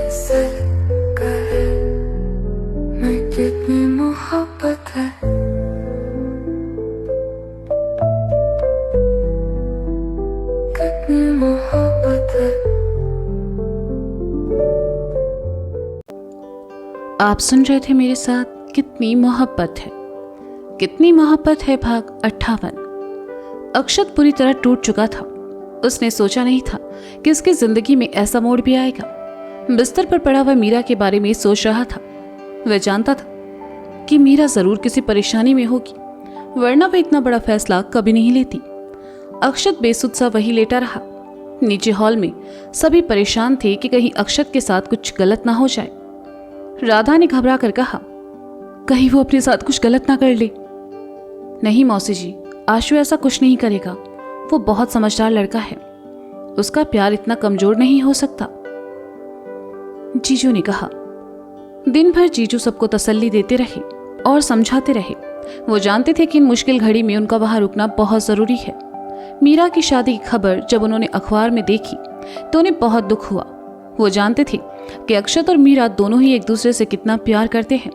Sir कर मैं कितनी मोहब्बत है। कितनी मोहब्बत है। आप सुन रहे थे मेरे साथ कितनी मोहब्बत है। कितनी मोहब्बत है भाग 58। अक्षत पूरी तरह टूट चुका था। उसने सोचा नहीं था कि उसकी जिंदगी में ऐसा मोड़ भी आएगा। बिस्तर पर पड़ा हुआ मीरा के बारे में सोच रहा था। वह जानता था कि मीरा जरूर किसी परेशानी में होगी, वरना वह इतना बड़ा फैसला कभी नहीं लेती। अक्षत बेसुध सा वही लेटा रहा। नीचे हॉल में सभी परेशान थे कि कहीं अक्षत के साथ कुछ गलत ना हो जाए। राधा ने घबरा कर कहा, कहीं वो अपने साथ कुछ गलत ना कर ले। नहीं मौसी जी, आशु ऐसा कुछ नहीं करेगा। वो बहुत समझदार लड़का है, उसका प्यार इतना कमजोर नहीं हो सकता, जीजू ने कहा। दिन भर जीजू सबको तसल्ली देते रहे और समझाते रहे। वो जानते थे कि इन मुश्किल घड़ी में उनका वहां रुकना बहुत जरूरी है। मीरा की शादी की खबर जब उन्होंने अखबार में देखी तो उन्हें बहुत दुख हुआ। वो जानते थे कि अक्षत और मीरा दोनों ही एक दूसरे से कितना प्यार करते हैं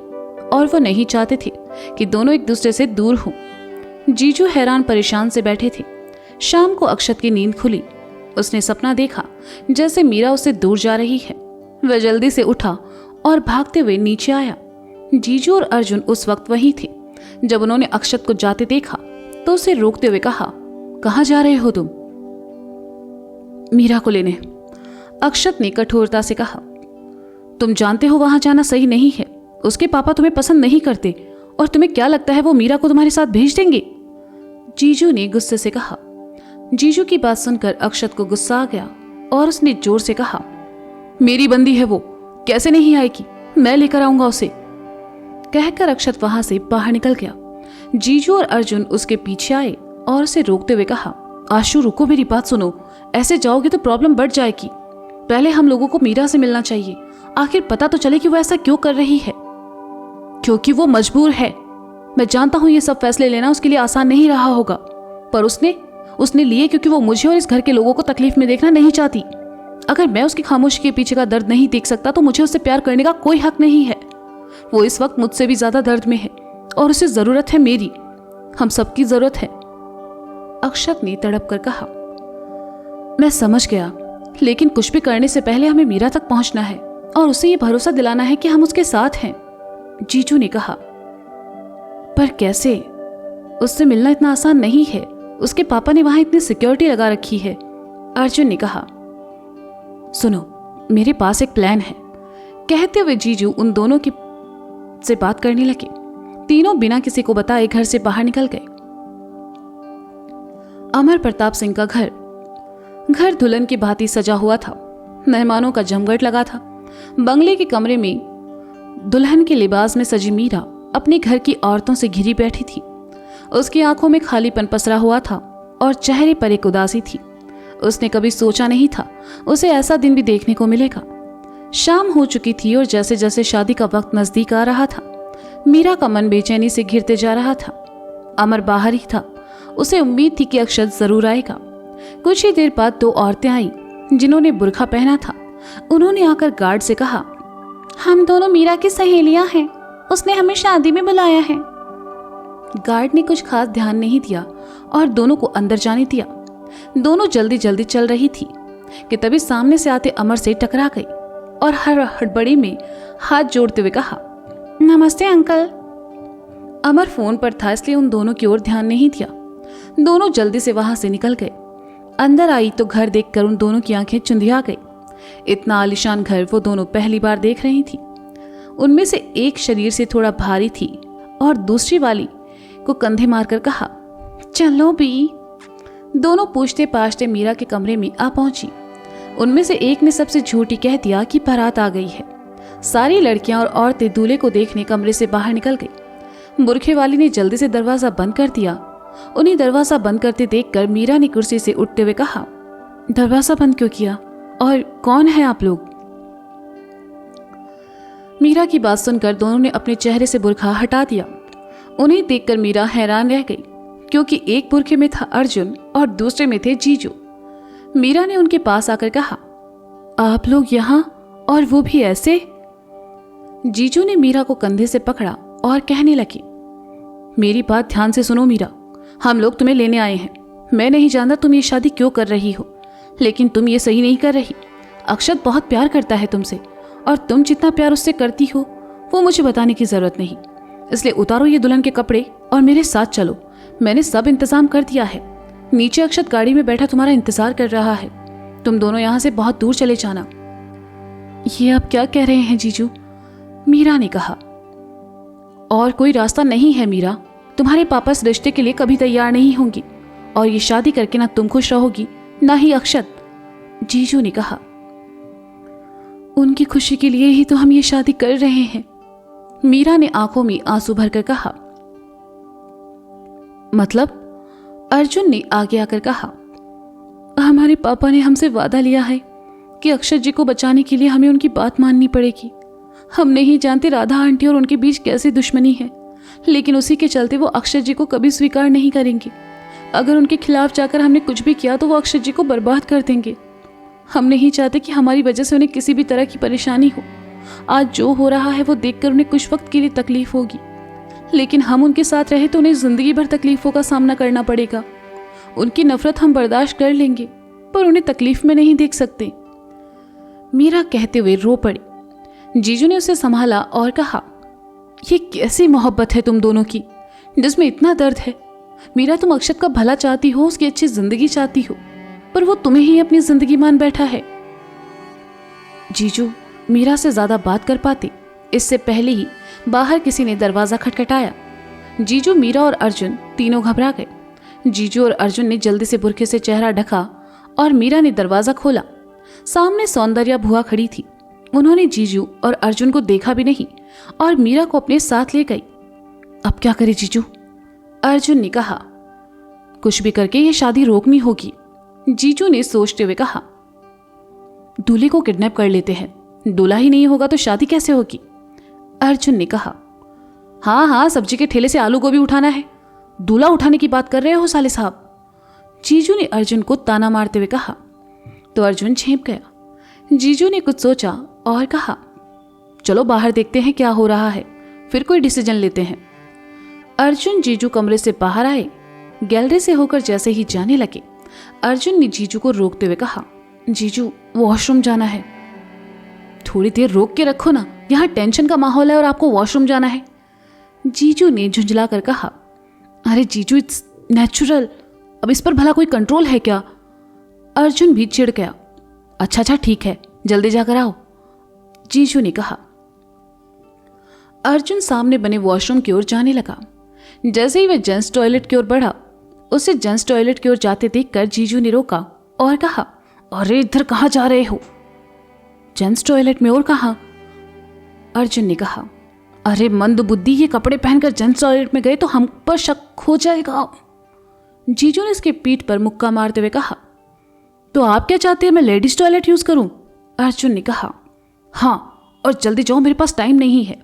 और वो नहीं चाहते थे कि दोनों एक दूसरे से दूर हों। जीजू हैरान परेशान से बैठे थे। शाम को अक्षत की नींद खुली। उसने सपना देखा जैसे मीरा उससे दूर जा रही है। वह जल्दी से उठा और भागते हुए नीचे आया। जीजू और अर्जुन उस वक्त वहीं थे। जब उन्होंने अक्षत को जाते देखा तो उसे रोकते हुए कहा, कहाँ जा रहे हो तुम? मीरा को लेने। अक्षत ने कठोरता से कहा, तुम जानते हो वहां जाना सही नहीं है। उसके पापा तुम्हें पसंद नहीं करते और तुम्हें क्या लगता है वो मीरा को तुम्हारे साथ भेज देंगे? जीजू ने गुस्से से कहा। जीजू की बात सुनकर अक्षत को गुस्सा आ गया और उसने जोर से कहा, मेरी बंदी है वो, कैसे नहीं आएगी? मैं लेकर आऊंगा उसे। कहकर अक्षत वहां से बाहर निकल गया। जीजू और अर्जुन उसके पीछे आए और उसे रोकते हुए कहा, आशु रुको, मेरी बात सुनो। ऐसे जाओगे तो प्रॉब्लम बढ़ जाएगी। पहले हम लोगों को मीरा से मिलना चाहिए। आखिर पता तो चले कि वो ऐसा क्यों कर रही है। क्योंकि वो मजबूर है। मैं जानता हूं ये सब फैसले लेना उसके लिए आसान नहीं रहा होगा, पर उसने लिए क्योंकि वो मुझे और इस घर के लोगों को तकलीफ में देखना नहीं चाहती। अगर मैं उसकी खामोशी के पीछे का दर्द नहीं देख सकता तो मुझे उससे प्यार करने का कोई हक नहीं है। वो इस वक्त मुझसे भी ज्यादा दर्द में है और उसे जरूरत है मेरी। हम सबकी जरूरत है। अक्षत ने तड़प कर कहा, मैं समझ गया, लेकिन कुछ भी करने से पहले हमें मीरा तक पहुंचना है और उसे ये भरोसा दिलाना है कि हम उसके साथ हैं। जीजू ने कहा, पर कैसे? उससे मिलना इतना आसान नहीं है। उसके पापा ने वहां इतनी सिक्योरिटी लगा रखी है। अर्जुन ने कहा, सुनो, मेरे पास एक प्लान है। कहते हुए जीजू उन दोनों की से बात करने लगे। तीनों बिना किसी को बताए घर से बाहर निकल गए। अमर प्रताप सिंह का घर दुल्हन की भांति सजा हुआ था। मेहमानों का जमघट लगा था। बंगले के कमरे में दुल्हन के लिबास में सजी मीरा अपने घर की औरतों से घिरी बैठी थी। उसकी आंखों में खालीपन पसरा हुआ था और चेहरे पर एक उदासी थी। उसने कभी सोचा नहीं था उसे ऐसा दिन भी देखने को मिलेगा। शाम हो चुकी थी और जैसे जैसे शादी का वक्त नजदीक आ रहा था, मीरा का मन बेचैनी से घिरते जा रहा था। अमर बाहर ही था। उसे उम्मीद थी कि अक्षत जरूर आएगा। कुछ ही देर बाद दो औरतें आईं जिन्होंने बुर्खा पहना था। उन्होंने आकर गार्ड से कहा, हम दोनों मीरा की सहेलियां हैं, उसने हमें शादी में बुलाया है। गार्ड ने कुछ खास ध्यान नहीं दिया और दोनों को अंदर जाने दिया। दोनों जल्दी जल्दी चल रही थी कि तभी सामने से आते अमर से टकरा गई और हर हड़बड़ी में हाथ जोड़ते हुए कहा, नमस्ते अंकल। अमर फोन पर था इसलिए उन दोनों की ओर ध्यान नहीं दिया। दोनों जल्दी से वहां से निकल गए। अंदर आई तो घर देखकर उन दोनों की आंखें चुंधिया गई। इतना आलीशान घर वो दोनों पहली बार देख रही थी। उनमें से एक शरीर से थोड़ा भारी थी और दूसरी वाली को कंधे मारकर कहा, चलो भी। दोनों पूछते पाछते मीरा के कमरे में आ पहुंची। उनमें से एक ने सबसे झूठी कह दिया कि बारात आ गई है। सारी लड़कियां और औरतें दूल्हे को देखने कमरे से बाहर निकल गई। बुरखे वाली ने जल्दी से दरवाजा बंद कर दिया। उन्हें दरवाजा बंद करते देखकर मीरा ने कुर्सी से उठते हुए कहा, दरवाजा बंद क्यों किया और कौन है आप लोग? मीरा की बात सुनकर दोनों ने अपने चेहरे से बुरखा हटा दिया। उन्हें देखकर मीरा हैरान रह गई क्योंकि एक बुरखे में था अर्जुन और दूसरे में थे जीजू। मीरा ने उनके पास आकर कहा, आप लोग यहाँ और वो भी ऐसे। जीजू ने मीरा को कंधे से पकड़ा और कहने लगी, मेरी बात ध्यान से सुनो मीरा, हम लोग तुम्हें लेने आए हैं। मैं नहीं जानता तुम ये शादी क्यों कर रही हो, लेकिन तुम ये सही नहीं कर रही। अक्षत बहुत प्यार करता है तुमसे, और तुम जितना प्यार उससे करती हो वो मुझे बताने की जरूरत नहीं। इसलिए उतारो ये दुल्हन के कपड़े और मेरे साथ चलो। मैंने सब इंतजाम कर दिया है। नीचे अक्षत गाड़ी में बैठा तुम्हारा इंतजार कर रहा है। तुम दोनों यहाँ से बहुत दूर चले जाना। ये आप क्या कह रहे हैं जीजू? मीरा ने कहा। और कोई रास्ता नहीं है मीरा। तुम्हारे पापा इस रिश्ते के लिए कभी तैयार नहीं होंगी, और ये शादी करके ना तुम खुश रहोगी ना ही अक्षत। जीजू ने कहा। उनकी खुशी के लिए ही तो हम ये शादी कर रहे हैं। मीरा ने आंखों में आंसू भरकर कहा। मतलब? अर्जुन ने आगे आकर कहा, हमारे पापा ने हमसे वादा लिया है कि अक्षत जी को बचाने के लिए हमें उनकी बात माननी पड़ेगी। हम नहीं जानते राधा आंटी और उनके बीच कैसी दुश्मनी है, लेकिन उसी के चलते वो अक्षत जी को कभी स्वीकार नहीं करेंगे। अगर उनके खिलाफ जाकर हमने कुछ भी किया तो वो अक्षत जी को बर्बाद कर देंगे। हम नहीं चाहते कि हमारी वजह से उन्हें किसी भी तरह की परेशानी हो। आज जो हो रहा है वो देखकर उन्हें कुछ वक्त के लिए तकलीफ होगी, लेकिन हम उनके साथ रहे तो उन्हें जिंदगी भर तकलीफों का सामना करना पड़ेगा। उनकी नफरत हम बर्दाश्त कर लेंगे, पर उन्हें तकलीफ में नहीं देख सकते। मीरा कहते हुए रो पड़ी। जीजू ने उसे संभाला और कहा, ये कैसी मोहब्बत है तुम दोनों की, जिसमें इतना दर्द है। मीरा, तुम अक्षत का भला चाहती हो, उसकी अच्छी जिंदगी चाहती हो, पर वो तुम्हें ही अपनी जिंदगी मान बैठा है। जीजू मीरा से ज्यादा बात कर पाते इससे पहले ही बाहर किसी ने दरवाजा खटखटाया। जीजू, मीरा और अर्जुन तीनों घबरा गए। जीजू और अर्जुन ने जल्दी से बुरखे से चेहरा ढका और मीरा ने दरवाजा खोला। सामने सौंदर्या बुआ खड़ी थी। उन्होंने जीजू और अर्जुन को देखा भी नहीं और मीरा को अपने साथ ले गई। अब क्या करे जीजू? अर्जुन ने कहा। कुछ भी करके ये शादी रोकनी होगी, जीजू ने सोचते हुए कहा। दूल्हे को किडनैप कर लेते हैं, दूल्हा ही नहीं होगा तो शादी कैसे होगी? अर्जुन ने कहा। हाँ हाँ, सब्जी के ठेले से आलू गोभी उठाना है, दूल्हा उठाने की बात कर रहे हो साले साहब? जीजू ने अर्जुन को ताना मारते हुए कहा। तो अर्जुन झेंप गया। जीजू ने कुछ सोचा और कहा, चलो बाहर देखते हैं क्या हो रहा है, फिर कोई डिसीजन लेते हैं। अर्जुन जीजू कमरे से बाहर आए। गैलरी से होकर जैसे ही जाने लगे, अर्जुन ने जीजू को रोकते हुए कहा, जीजू वॉशरूम जाना है। थोड़ी देर रोक के रखो ना, यहाँ टेंशन का माहौल है और आपको वॉशरूम जाना है। जीजू ने झुंझला कर कहा। अरे जीजू, इट्स नेचुरल, अब इस पर भला कोई कंट्रोल है क्या? अर्जुन भी चिढ़ गया। अच्छा ठीक है, जल्दी जाकर आओ, जीजू ने कहा। अर्जुन सामने बने वॉशरूम की ओर जाने लगा। जैसे ही वह जेंट्स टॉयलेट की ओर बढ़ा, उसे जेंट्स टॉयलेट की ओर जाते देखकर जीजू ने रोका और कहा, अरे इधर कहाँ जा रहे हो? जेंट्स टॉयलेट में और कहाँ? अर्जुन ने कहा। अरे मंद बुद्धि, ये कपड़े पहनकर जेंट्स टॉयलेट में गए तो हम पर शक हो जाएगा। जीजू ने इसके पीठ पर मुक्का मारते हुए कहा। तो आप क्या चाहते हैं, मैं लेडीज टॉयलेट यूज करूं? अर्जुन ने कहा। हाँ, और जल्दी जाओ, मेरे पास टाइम नहीं है।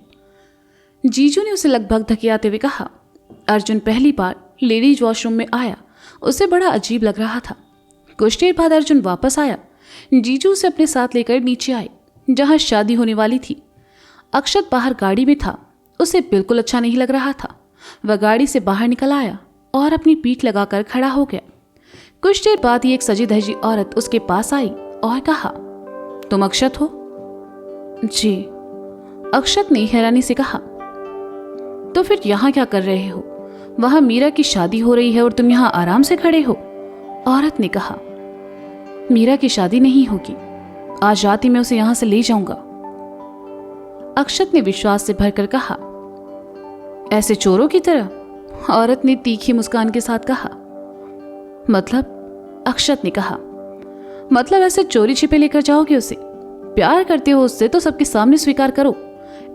जीजू ने उसे लगभग धकेलते हुए कहा। अर्जुन पहली बार लेडीज वॉशरूम में आया, उसे बड़ा अजीब लग रहा था। कुछ देर बाद अर्जुन वापस आया। जीजू उसे अपने साथ लेकर नीचे आए, जहां शादी होने वाली थी। अक्षत बाहर गाड़ी में था, उसे बिल्कुल अच्छा नहीं लग रहा था। वह गाड़ी से बाहर निकल आया और अपनी पीठ लगाकर खड़ा हो गया। कुछ देर बाद ही एक सजी धजी औरत उसके पास आई और कहा, तुम अक्षत हो? जी, अक्षत ने हैरानी से कहा। तो फिर यहाँ क्या कर रहे हो? वहां मीरा की शादी हो रही है और तुम यहाँ आराम से खड़े हो? औरत ने कहा। मीरा की शादी नहीं होगी, आज रात ही मैं उसे यहां से ले जाऊंगा, अक्षत ने विश्वास से भरकर कहा। ऐसे चोरों की तरह? औरत ने तीखी मुस्कान के साथ कहा। मतलब? अक्षत ने कहा। मतलब ऐसे चोरी छिपे लेकर जाओगे उसे? प्यार करते हो उससे तो सबके सामने स्वीकार करो।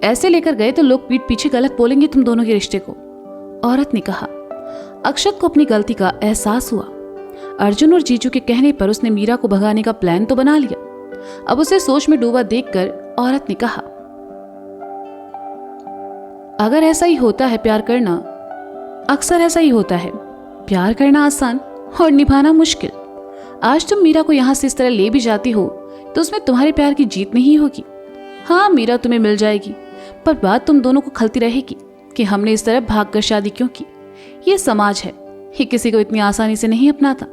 ऐसे लेकर गए तो लोग पीठ पीछे गलत बोलेंगे तुम दोनों के रिश्ते को, औरत ने कहा। अक्षत को अपनी गलती का एहसास हुआ। अर्जुन और जीजू के कहने पर उसने मीरा को भगाने का प्लान तो बना लिया। अब उसे सोच में डूबा देखकर औरत ने कहा, अगर ऐसा ही होता है प्यार करना, अक्सर ऐसा ही होता है, प्यार करना आसान और निभाना मुश्किल। आज तुम मीरा को यहां से इस तरह ले भी जाती हो तो उसमें तुम्हारे प्यार की जीत नहीं होगी, हाँ मीरा तुम्हें मिल जाएगी, पर बात तुम दोनों को खलती रहेगी कि हमने इस तरह भागकर शादी क्यों की। ये समाज है, ये किसी को इतनी आसानी से नहीं अपनाता।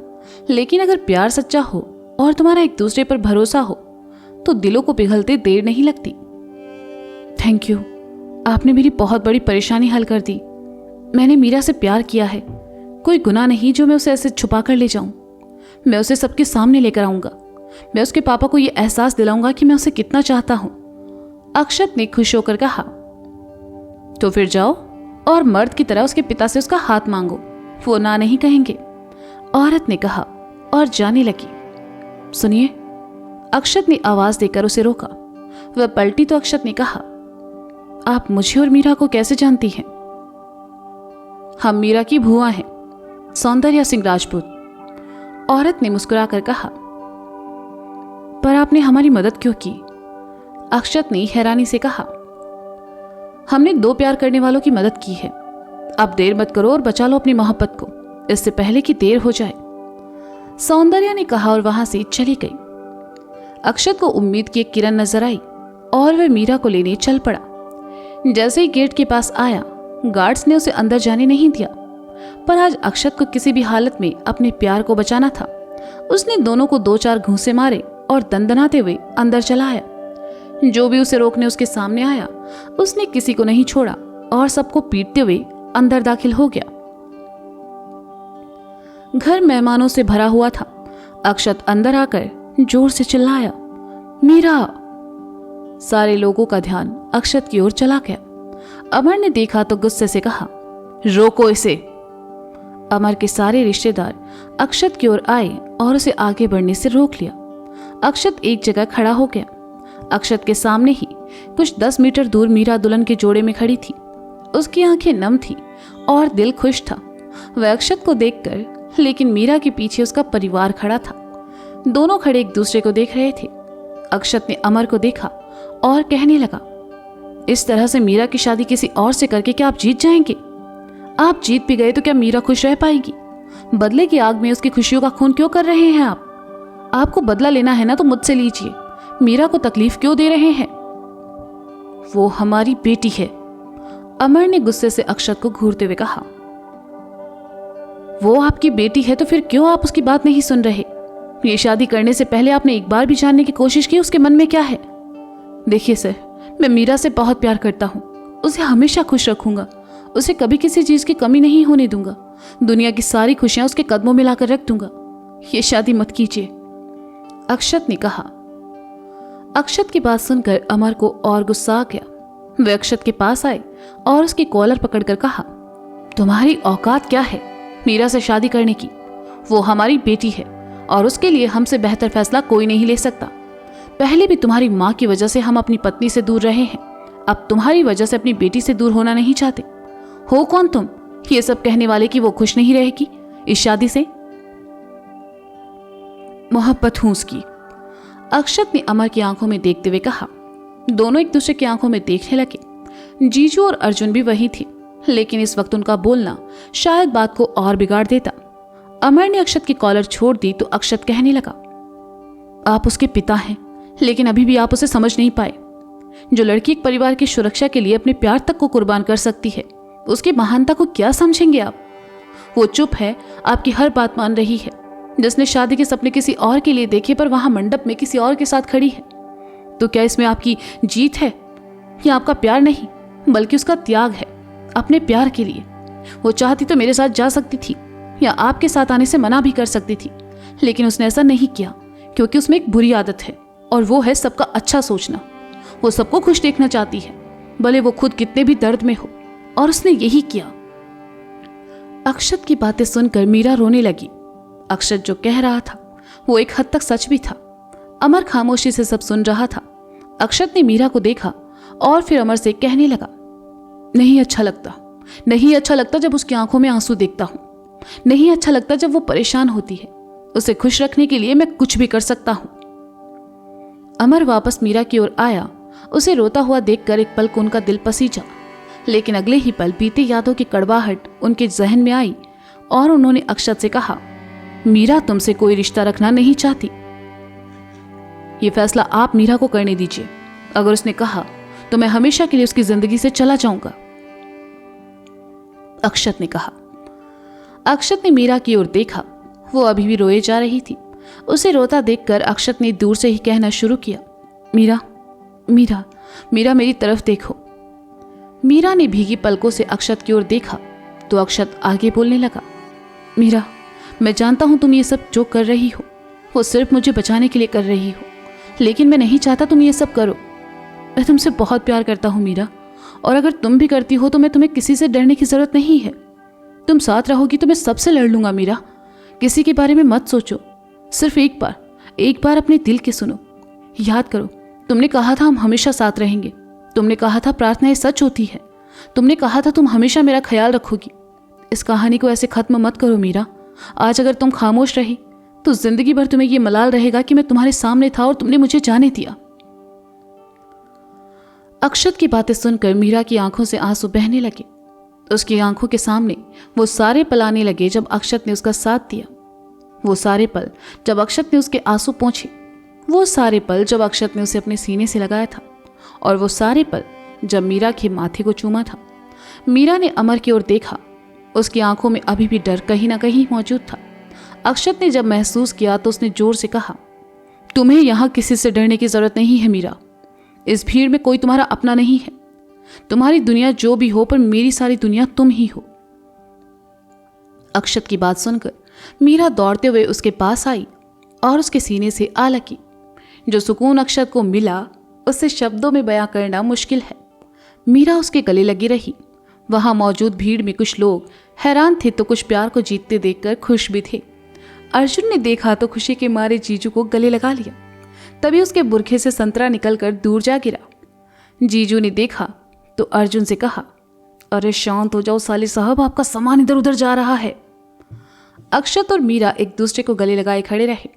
लेकिन अगर प्यार सच्चा हो और तुम्हारा एक दूसरे पर भरोसा हो तो दिलों को पिघलते देर नहीं लगती। थैंक यू, आपने मेरी बहुत बड़ी परेशानी हल कर दी। मैंने मीरा से प्यार किया है, कोई गुनाह नहीं जो मैं उसे ऐसे छुपा कर ले जाऊं। मैं उसे सबके सामने लेकर आऊंगा। मैं उसके पापा को यह एहसास दिलाऊंगा कि मैं उसे कितना चाहता हूं। अक्षत ने खुश होकर कहा। तो फिर जाओ और मर्द की तरह उसके पिता से उसका हाथ मांगो, वो ना नहीं कहेंगे, औरत ने कहा और जाने लगी। सुनिए, अक्षत ने आवाज देकर उसे रोका। वह पलटी तो अक्षत ने कहा, आप मुझे और मीरा को कैसे जानती हैं? हम मीरा की भुआ हैं, सौंदर्या सिंह राजपूत, औरत ने मुस्कुराकर कहा। पर आपने हमारी मदद क्यों की? अक्षत ने हैरानी से कहा। हमने दो प्यार करने वालों की मदद की है। अब देर मत करो और बचा लो अपनी मोहब्बत को, इससे पहले कि देर हो जाए, सौंदर्या ने कहा और वहां से चली गई। अक्षत को उम्मीद की एक किरण नजर आई और वह मीरा को लेने चल पड़ा। जैसे ही गेट के पास आया, गार्ड्स ने उसे अंदर जाने नहीं दिया, पर आज अक्षत को किसी भी हालत में अपने प्यार को बचाना था। उसने दोनों को 2-4 घूंसे मारे और दंदनाते हुए अंदर चला आया। जो भी उसे रोकने उसके सामने आया, उसने किसी को नहीं छोड़ा और सबको पीटते हुए अंदर दाखिल हो गया। घर मेहमानों से भरा हुआ था। अक्षत अंदर आकर जोर से चिल्लाया, मीरा! सारे लोगों का ध्यान अक्षत की ओर चला गया। अमर ने देखा तो गुस्से से कहा, रोको इसे। अमर के सारे रिश्तेदार अक्षत की ओर आए और उसे आगे बढ़ने से रोक लिया। अक्षत एक जगह खड़ा हो गया। अक्षत के सामने ही कुछ 10 मीटर दूर मीरा दुल्हन के जोड़े में खड़ी थी। उसकी आंखें नम थी और दिल खुश था। वह अक्षत को देखकर, लेकिन मीरा के पीछे उसका परिवार खड़ा था। दोनों खड़े एक दूसरे को देख रहे थे। अक्षत ने अमर को देखा और कहने लगा, इस तरह से मीरा की शादी किसी और से करके क्या आप जीत जाएंगे? आप जीत भी गए तो क्या मीरा खुश रह पाएगी? बदले की आग में उसकी खुशियों का खून क्यों कर रहे हैं आप? आपको बदला लेना है ना तो मुझसे लीजिए, मीरा को तकलीफ क्यों दे रहे हैं? वो हमारी बेटी है, अमर ने गुस्से से अक्षत को घूरते हुए कहा। वो आपकी बेटी है तो फिर क्यों आप उसकी बात नहीं सुन रहे? ये शादी करने से पहले आपने एक बार भी जानने की कोशिश की उसके मन में क्या है? देखिए सर, मैं मीरा से बहुत प्यार करता हूँ, उसे हमेशा खुश रखूंगा, उसे कभी किसी चीज की कमी नहीं होने दूंगा, दुनिया की सारी खुशियां उसके कदमों में लाकर रख दूंगा। ये शादी मत कीजिए, अक्षत ने कहा। अक्षत की बात सुनकर अमर को और गुस्सा आ गया। वे अक्षत के पास आए और उसकी कॉलर पकड़कर कहा, तुम्हारी औकात क्या है मीरा से शादी करने की? वो हमारी बेटी है और उसके लिए हमसे बेहतर फैसला कोई नहीं ले सकता। पहले भी तुम्हारी माँ की वजह से हम अपनी पत्नी से दूर रहे हैं, अब तुम्हारी वजह से अपनी बेटी से दूर होना नहीं चाहते। हो कौन तुम ये सब कहने वाले कि वो खुश नहीं रहेगी इस शादी से? मोहब्बत हूं उसकी, अक्षत ने अमर की आंखों में देखते हुए कहा। दोनों एक दूसरे की आंखों में देखने लगे। जीजू और अर्जुन भी वही थे, लेकिन इस वक्त उनका बोलना शायद बात को और बिगाड़ देता। अमर ने अक्षत की कॉलर छोड़ दी तो अक्षत कहने लगा, आप उसके पिता हैं, लेकिन अभी भी आप उसे समझ नहीं पाए। जो लड़की एक परिवार की सुरक्षा के लिए अपने प्यार तक को कुर्बान कर सकती है, उसकी महानता को क्या समझेंगे आप? वो चुप है, आपकी हर बात मान रही है। जिसने शादी के सपने किसी और के लिए देखे पर वहां मंडप में किसी और के साथ खड़ी है, तो क्या इसमें आपकी जीत है? या आपका प्यार नहीं बल्कि उसका त्याग है अपने प्यार के लिए। वो चाहती तो मेरे साथ जा सकती थी या आपके साथ आने से मना भी कर सकती थी, लेकिन उसने ऐसा नहीं किया क्योंकि उसमें एक बुरी आदत है और वो है सबका अच्छा सोचना। वो सबको खुश देखना चाहती है, भले वो खुद कितने भी दर्द में हो, और उसने यही किया। अक्षत की बातें सुनकर मीरा रोने लगी। अक्षत जो कह रहा था वो एक हद तक सच भी था। अमर खामोशी से सब सुन रहा था। अक्षत ने मीरा को देखा और फिर अमर से कहने लगा, नहीं अच्छा लगता जब उसकी आंखों में आंसू देखता हूं, नहीं अच्छा लगता जब वो परेशान होती है। उसे खुश रखने के लिए मैं कुछ भी कर सकता हूं। अमर वापस मीरा की ओर आया। उसे रोता हुआ देखकर एक पल को उनका दिल पसीजा, लेकिन अगले ही पल बीते यादों की कड़वाहट उनके जहन में आई और उन्होंने अक्षत से कहा, मीरा तुमसे कोई रिश्ता रखना नहीं चाहती। ये फैसला आप मीरा को करने दीजिए, अगर उसने कहा तो मैं हमेशा के लिए उसकी जिंदगी से चला जाऊंगा, अक्षत ने कहा। अक्षत ने मीरा की ओर देखा। वो अभी भी रोए जा रही थी। उसे रोता देखकर अक्षत ने दूर से ही कहना शुरू किया, मीरा मीरा मीरा मेरी तरफ देखो। मीरा ने भीगी पलकों से अक्षत की ओर देखा तो अक्षत आगे बोलने लगा, मीरा मैं जानता हूं तुम ये सब जो कर रही हो वो सिर्फ मुझे बचाने के लिए कर रही हो, लेकिन मैं नहीं चाहता तुम ये सब करो। मैं तुमसे बहुत प्यार करता हूं मीरा, और अगर तुम भी करती हो तो मैं तुम्हें किसी से डरने की जरूरत नहीं है। तुम साथ रहोगी तो मैं सबसे लड़ लूंगा मीरा। किसी के बारे में मत सोचो, सिर्फ एक बार अपने दिल के सुनो। याद करो, तुमने कहा था हम हमेशा साथ रहेंगे। तुमने कहा था प्रार्थनाएं सच होती है। तुमने कहा था तुम हमेशा मेरा ख्याल रखोगी। इस कहानी को ऐसे खत्म मत करो मीरा। आज अगर तुम खामोश रही तो जिंदगी भर तुम्हें यह मलाल रहेगा कि मैं तुम्हारे सामने था और तुमने मुझे जाने दिया। अक्षत की बातें सुनकर मीरा की आंखों से आंसू बहने लगे। उसकी आंखों के सामने वो सारे पल आने लगे जब अक्षत ने उसका साथ दिया। वो सारे पल जब अक्षत ने उसके आंसू पोंछे। वो सारे पल जब अक्षत ने उसे अपने सीने से लगाया था। और वो सारे पल जब मीरा के माथे को चूमा था। मीरा ने अमर की ओर देखा। उसकी आंखों में अभी भी डर कहीं ना कहीं मौजूद था। अक्षत ने जब महसूस किया तो उसने जोर से कहा, तुम्हें यहां किसी से डरने की जरूरत नहीं है मीरा। इस भीड़ में कोई तुम्हारा अपना नहीं है। तुम्हारी दुनिया जो भी हो, पर मेरी सारी दुनिया तुम ही हो। अक्षत की बात सुनकर मीरा दौड़ते हुए उसके पास आई और उसके सीने से आ लगी। जो सुकून अक्षत को मिला उसे शब्दों में बयां करना मुश्किल है। मीरा उसके गले लगी रही। वहां मौजूद भीड़ में कुछ लोग हैरान थे तो कुछ प्यार को जीतते देखकर खुश भी थे। अर्जुन ने देखा तो खुशी के मारे जीजू को गले लगा लिया। तभी उसके बुरखे से संतरा निकलकर दूर जा गिरा। जीजू ने देखा तो अर्जुन से कहा, अरे शांत हो जाओ साली साहब, आपका सामान इधर उधर जा रहा है। अक्षत और मीरा एक दूसरे को गले लगाए खड़े रहे।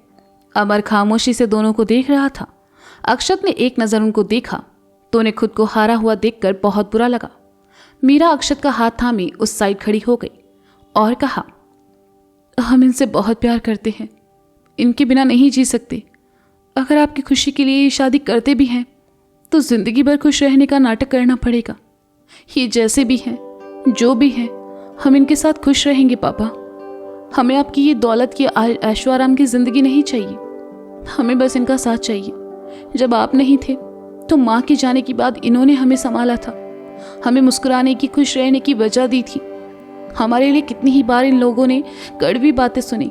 अमर खामोशी से दोनों को देख रहा था। अक्षत ने एक नजर उनको देखा तो उन्हें खुद को हारा हुआ देखकर बहुत बुरा लगा। मीरा अक्षत का हाथ थामे उस साइड खड़ी हो गई और कहा, हम इनसे बहुत प्यार करते हैं, इनके बिना नहीं जी सकते। अगर आपकी खुशी के लिए ये शादी करते भी हैं तो जिंदगी भर खुश रहने का नाटक करना पड़ेगा। ये जैसे भी हैं, जो भी हैं, हम इनके साथ खुश रहेंगे पापा। हमें आपकी ये दौलत की ऐशो आराम की जिंदगी नहीं चाहिए। हमें बस इनका साथ चाहिए। जब आप नहीं थे तो माँ के जाने के बाद इन्होंने हमें संभाला था, हमें मुस्कुराने की, खुश रहने की वजह दी थी। हमारे लिए कितनी ही बार इन लोगों ने कड़वी बातें सुनी,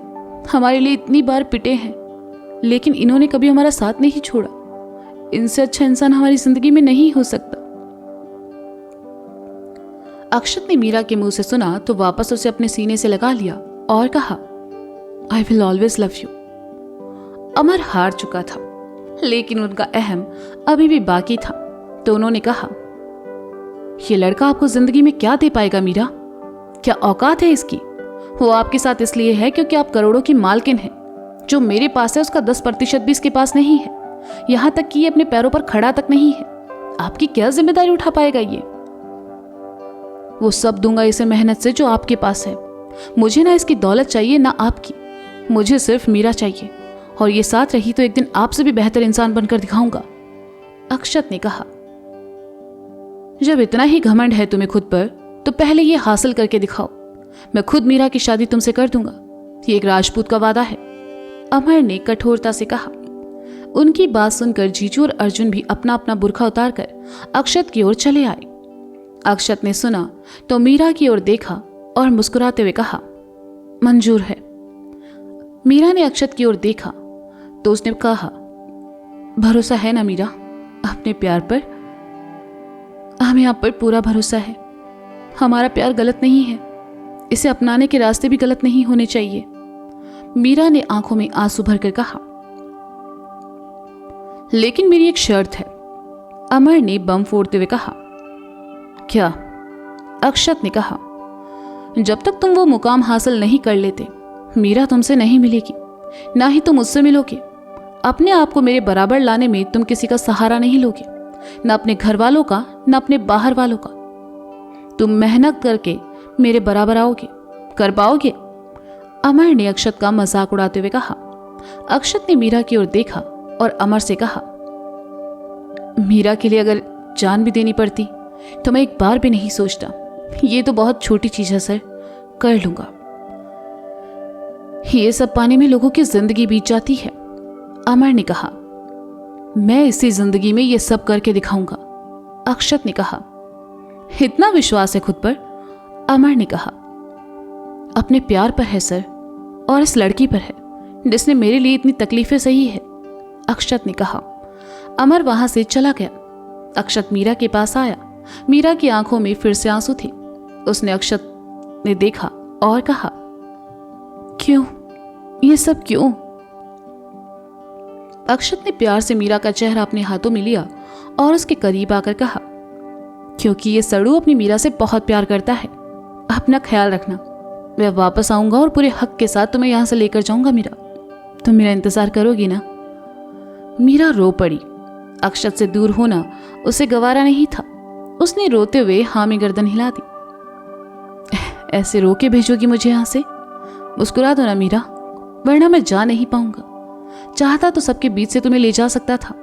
हमारे लिए इतनी बार पिटे हैं, लेकिन इन्होंने कभी हमारा साथ नहीं छोड़ा। इनसे अच्छा इंसान हमारी जिंदगी में नहीं हो सकता। अक्षत ने मीरा के मुंह से सुना तो वापस उसे अपने सीने से लगा लिया और कहा, I will always love you. Amar हार चुका था, लेकिन उनका अहम अभी भी बाकी था, तो उन्होंने कहा, ये लड़का आपको जिंदगी में क्या दे पाएगा मीरा? क्या औकात है इसकी? वो आपके साथ इसलिए है क्योंकि आप करोड़ों की मालकिन हैं। जो मेरे पास है उसका 10% भी इसके पास नहीं है। यहां तक कि ये अपने पैरों पर खड़ा तक नहीं है। आपकी क्या जिम्मेदारी उठा पाएगा ये? वो सब दूंगा इसे मेहनत से जो आपके पास है। मुझे ना इसकी दौलत चाहिए ना आपकी, मुझे सिर्फ मीरा चाहिए, और ये साथ रही तो एक दिन आपसे भी बेहतर इंसान बनकर दिखाऊंगा। अक्षत ने कहा, जब इतना ही घमंड है तुम्हें खुद पर तो पहले ये हासिल करके दिखाओ। मैं खुद मीरा की शादी तुमसे कर दूंगा, ये एक राजपूत का वादा है, अमर ने कठोरता से कहा। उनकी बात सुनकर जीजू और अर्जुन भी अपना अपना बुरखा उतारकर अक्षत की ओर चले आए। अक्षत ने सुना तो मीरा की ओर देखा और मुस्कुराते हुए कहा, मंजूर है। मीरा ने अक्षत की ओर देखा तो उसने कहा, भरोसा है ना मीरा अपने प्यार पर? हमें आप पर पूरा भरोसा है। हमारा प्यार गलत नहीं है, इसे अपनाने के रास्ते भी गलत नहीं होने चाहिए। मीरा ने आंखों में आंसू भरकर कहा, लेकिन मेरी एक शर्त है, अमर ने बम फोड़ते हुए कहा। क्या? अक्षत ने कहा, जब तक तुम वो मुकाम हासिल नहीं कर लेते मीरा तुमसे नहीं मिलेगी, ना ही तुम मुझसे मिलोगे। अपने आप को मेरे बराबर लाने में तुम किसी का सहारा नहीं लोगे, न अपने घर वालों का न अपने बाहर वालों का। तुम मेहनत करके मेरे बराबर आओगे, कर पाओगे? अमर ने अक्षत का मजाक उड़ाते हुए कहा। अक्षत ने मीरा की ओर देखा और अमर से कहा, मीरा के लिए अगर जान भी देनी पड़ती तो मैं एक बार भी नहीं सोचता। ये तो बहुत छोटी चीज़ है सर, कर लूँगा। ये सब पाने में लोगों की जिंदगी बीत जाती है, अमर ने कहा। मैं इसी जिंदगी में ये सब करके दिखाऊंगा, अक्षत ने कहा। इतना विश्वास है खुद पर, अमर ने कहा। अपने प्यार पर है सर, और इस लड़की पर है जिसने मेरे लिए इतनी तकलीफें सही है, अक्षत ने कहा। अमर वहां से चला गया। अक्षत मीरा के पास आया। मीरा की आंखों में फिर से आंसू थे। उसने अक्षत ने देखा और कहा, क्यों, ये सब क्यों? अक्षत ने प्यार से मीरा का चेहरा अपने हाथों में लिया और उसके करीब आकर कहा, क्योंकि ये सड़ू अपनी मीरा से बहुत प्यार करता है। अपना ख्याल रखना, मैं वापस आऊंगा और पूरे हक के साथ तुम्हें यहां से लेकर जाऊंगा। मीरा, तुम मेरा इंतजार करोगी ना? मीरा रो पड़ी। अक्षत से दूर होना उसे गवारा नहीं था। उसने रोते हुए हाँ में गर्दन हिला दी। ऐसे रो के भेजोगी मुझे यहां से? मुस्कुरा दो ना मीरा, वरना मैं जा नहीं पाऊंगा। चाहता तो सबके बीच से तुम्हें ले जा सकता था,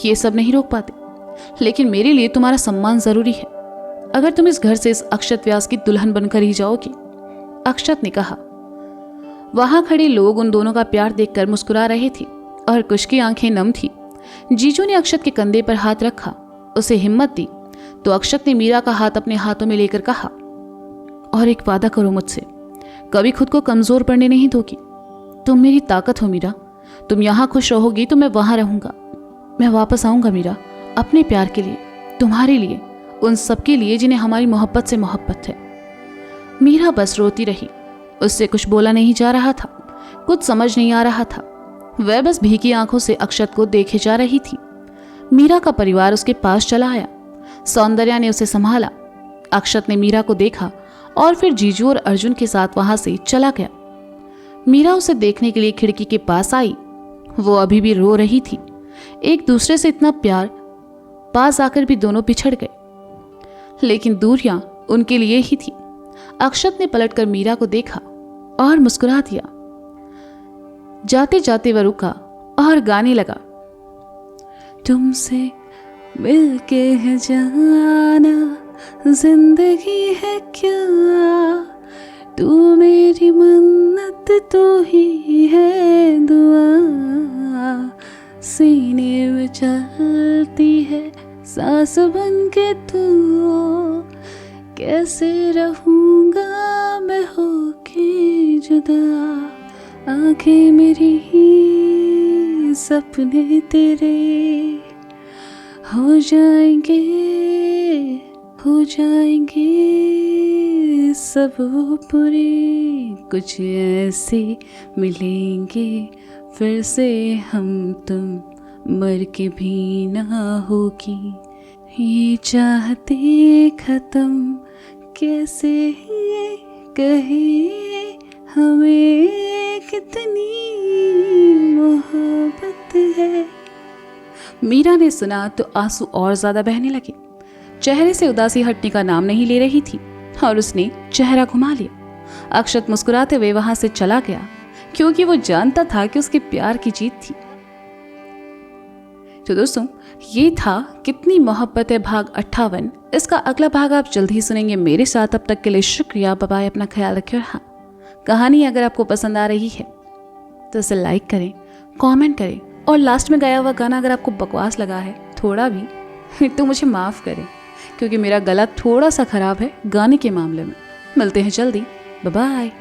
ये सब नहीं रोक पाते, लेकिन मेरे लिए तुम्हारा सम्मान जरूरी है। अगर तुम इस घर से इस अक्षत व्यास की दुल्हन बनकर ही जाओगी, अक्षत ने कहा। वहां खड़े लोग उन दोनों का प्यार देखकर मुस्कुरा रहे थे और कुछ की आंखें नम थी। जीजू ने अक्षत के कंधे पर हाथ रखा, उसे हिम्मत दी तो अक्षत ने मीरा का हाथ अपने हाथों में लेकर कहा, और एक वादा करो मुझसे, कभी खुद को कमजोर पड़ने नहीं दोगी। तुम मेरी ताकत हो मीरा, तुम यहां खुश रहोगी तो मैं वहां रहूंगा। मैं वापस आऊंगा मीरा, अपने प्यार के लिए, तुम्हारे लिए, उन सबके लिए जिन्हें हमारी मोहब्बत से मोहब्बत है। मीरा बस रोती रही। उससे कुछ बोला नहीं जा रहा था, कुछ समझ नहीं आ रहा था। वह बस भीगी आंखों से अक्षत को देखे जा रही थी। मीरा का परिवार उसके पास चला आया। सौंदर्या ने उसे संभाला। अक्षत ने मीरा को देखा और फिर जीजू और अर्जुन के साथ वहां से चला गया। मीरा उसे देखने के लिए खिड़की के पास आई। वो अभी भी रो रही थी। एक दूसरे से इतना प्यार, पास आकर भी दोनों पिछड़ गए, लेकिन दूरियां उनके लिए ही थी। अक्षत ने पलटकर मीरा को देखा और मुस्कुरा दिया। जाते जाते वह रुका और गाने लगा, तुमसे मिलके है जाना जिंदगी है क्या, तू मेरी मन्नत तो ही है दुआ, सीने में चलती है सांस बन के तू, कैसे रहूंगा मैं होके जुदा, आंखें मेरी ही सपने तेरे हो जाएंगे सब पूरे, कुछ ऐसे मिलेंगे फिर से हम तुम, मर के भी ना होगी ये चाहते खत्म, कैसे कहे हमें कितनी मोहब्बत है। मीरा ने सुना तो आंसू और ज्यादा बहने लगे। चेहरे से उदासी हटने का नाम नहीं ले रही थी और उसने चेहरा घुमा लिया। अक्षत मुस्कुराते हुए वहां से चला गया, क्योंकि वो जानता था कि उसके प्यार की जीत थी। तो दोस्तों, ये था कितनी मोहब्बत है भाग 58। इसका अगला भाग आप जल्द ही सुनेंगे मेरे साथ। तब तक के लिए शुक्रिया, बाय बाय, अपना ख्याल रखिए। और हाँ, कहानी अगर आपको पसंद आ रही है तो इसे लाइक करें, कमेंट करें, और लास्ट में गाया हुआ गाना अगर आपको बकवास लगा है थोड़ा भी तो मुझे माफ़ करें, क्योंकि मेरा गला थोड़ा सा ख़राब है गाने के मामले में। मिलते हैं जल्दी, बाय बाय।